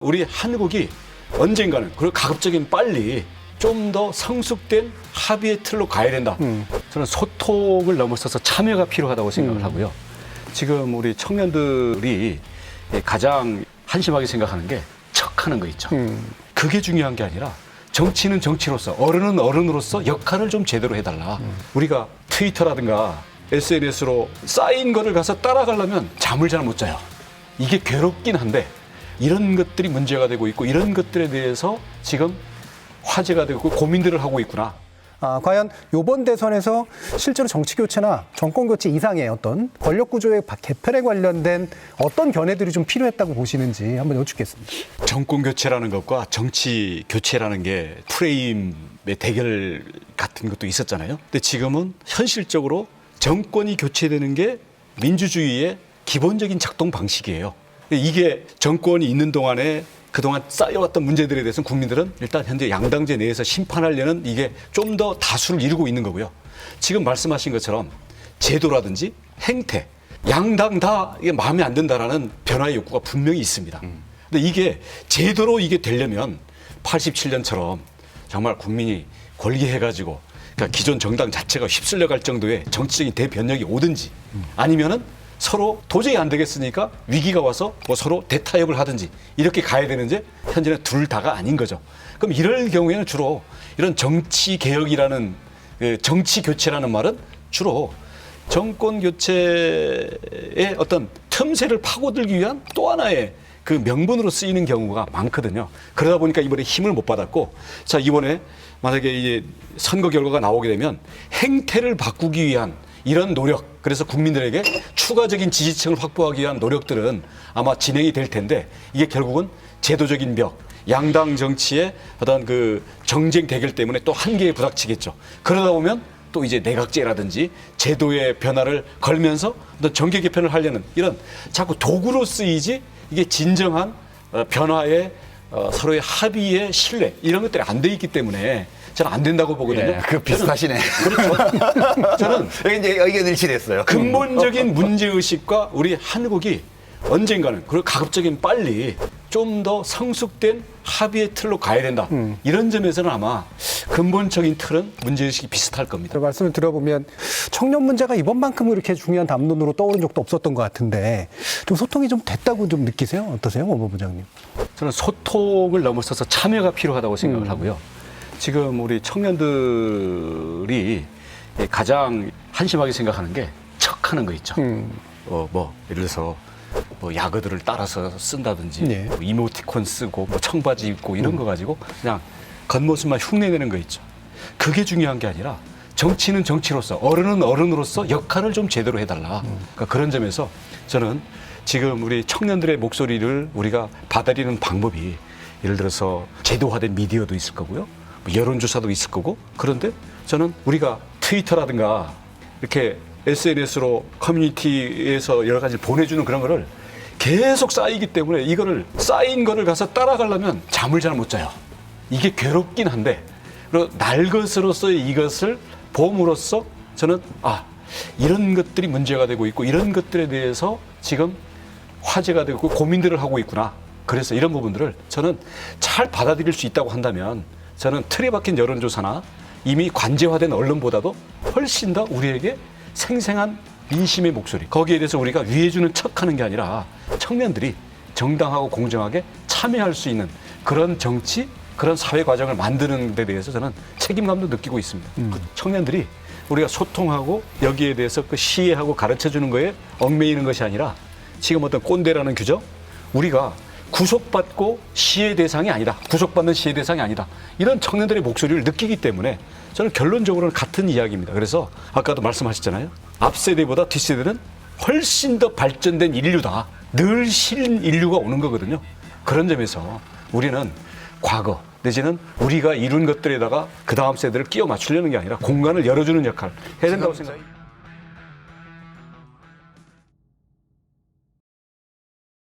우리 한국이 언젠가는 그리고 가급적인 빨리 좀 더 성숙된 합의의 틀로 가야 된다. 저는 소통을 넘어서서 참여가 필요하다고 생각을 하고요. 지금 우리 청년들이 가장 한심하게 생각하는 게 척하는 거 있죠. 그게 중요한 게 아니라 정치는 정치로서, 어른은 어른으로서 역할을 좀 제대로 해달라. 우리가 트위터라든가 SNS로 쌓인 거를 가서 따라가려면 잠을 잘 못 자요. 이게 괴롭긴 한데 이런 것들이 문제가 되고 있고 이런 것들에 대해서 지금 화제가 되고 고민들을 하고 있구나. 과연 이번 대선에서 실제로 정치 교체나 정권 교체 이상의 어떤 권력 구조의 개편에 관련된 어떤 견해들이 좀 필요했다고 보시는지 한번 여쭙겠습니다. 정권 교체라는 것과 정치 교체라는 게 프레임의 대결 같은 것도 있었잖아요. 근데 지금은 현실적으로 정권이 교체되는 게 민주주의의 기본적인 작동 방식이에요. 이게 정권이 있는 동안에 그동안 쌓여왔던 문제들에 대해서는 국민들은 일단 현재 양당제 내에서 심판하려는 이게 좀 더 다수를 이루고 있는 거고요. 지금 말씀하신 것처럼 제도라든지 행태, 양당 다 이게 마음에 안 든다라는 변화의 욕구가 분명히 있습니다. 근데 이게 제도로 이게 되려면 87년처럼 정말 국민이 권리해가지고 그러니까 기존 정당 자체가 휩쓸려 갈 정도의 정치적인 대변혁이 오든지 아니면은 서로 도저히 안 되겠으니까 위기가 와서 뭐 서로 대타협을 하든지 이렇게 가야 되는데 현재는 둘 다가 아닌 거죠. 그럼 이럴 경우에는 주로 이런 정치 개혁이라는 정치 교체라는 말은 주로 정권 교체의 어떤 틈새를 파고들기 위한 또 하나의 그 명분으로 쓰이는 경우가 많거든요. 그러다 보니까 이번에 힘을 못 받았고, 자 이번에 만약에 이제 선거 결과가 나오게 되면 행태를 바꾸기 위한 이런 노력, 그래서 국민들에게 추가적인 지지층을 확보하기 위한 노력들은 아마 진행이 될 텐데 이게 결국은 제도적인 벽, 양당 정치의 어떤 그 정쟁 대결 때문에 또 한계에 부닥치겠죠. 그러다 보면 또 이제 내각제라든지 제도의 변화를 걸면서 어떤 정계 개편을 하려는 이런 자꾸 도구로 쓰이지 이게 진정한 변화의 서로의 합의의 신뢰 이런 것들이 안 돼 있기 때문에 저는 안 된다고 보거든요. 예, 그 비슷하시네. 그렇죠. 저는 여기 이제 의견 일치됐어요. 근본적인 문제의식과 우리 한국이 언젠가는 그리고 가급적인 빨리 좀 더 성숙된 합의의 틀로 가야 된다. 이런 점에서는 아마 근본적인 틀은 문제의식이 비슷할 겁니다. 말씀을 들어보면 청년 문제가 이번만큼 이렇게 중요한 담론으로 떠오른 적도 없었던 것 같은데 좀 소통이 좀 됐다고 좀 느끼세요? 어떠세요, 오 부장님? 저는 소통을 넘어서서 참여가 필요하다고 생각을 하고요. 지금 우리 청년들이 가장 한심하게 생각하는 게 척하는 거 있죠. 뭐 예를 들어서 뭐 야구들을 따라서 쓴다든지 네. 뭐 이모티콘 쓰고 뭐 청바지 입고 이런 거 가지고 그냥 겉모습만 흉내내는 거 있죠. 그게 중요한 게 아니라 정치는 정치로서, 어른은 어른으로서 역할을 좀 제대로 해달라. 그러니까 그런 점에서 저는 지금 우리 청년들의 목소리를 우리가 받아들이는 방법이 예를 들어서 제도화된 미디어도 있을 거고요. 여론조사도 있을 거고. 그런데 저는 우리가 트위터라든가 이렇게 SNS로 커뮤니티에서 여러 가지 보내주는 그런 거를 계속 쌓이기 때문에 이거를 쌓인 거를 가서 따라가려면 잠을 잘 못 자요. 이게 괴롭긴 한데 그리고 날 것으로서의 이것을 봄으로써 저는 이런 것들이 문제가 되고 있고 이런 것들에 대해서 지금 화제가 되고 고민들을 하고 있구나. 그래서 이런 부분들을 저는 잘 받아들일 수 있다고 한다면 저는 틀에 박힌 여론조사나 이미 관제화된 언론보다도 훨씬 더 우리에게 생생한 민심의 목소리, 거기에 대해서 우리가 위해주는 척하는 게 아니라 청년들이 정당하고 공정하게 참여할 수 있는 그런 정치, 그런 사회 과정을 만드는 데 대해서 저는 책임감도 느끼고 있습니다. 그 청년들이 우리가 소통하고 여기에 대해서 그 시혜하고 가르쳐주는 거에 얽매이는 것이 아니라 지금 어떤 꼰대라는 규정, 우리가 구속받고 시의 대상이 아니다. 구속받는 시의 대상이 아니다. 이런 청년들의 목소리를 느끼기 때문에 저는 결론적으로는 같은 이야기입니다. 그래서 아까도 말씀하셨잖아요. 앞 세대보다 뒷 세대는 훨씬 더 발전된 인류다. 늘 신인류가 오는 거거든요. 그런 점에서 우리는 과거 내지는 우리가 이룬 것들에다가 그 다음 세대를 끼워 맞추려는 게 아니라 공간을 열어주는 역할 해야 된다고 생각합니다.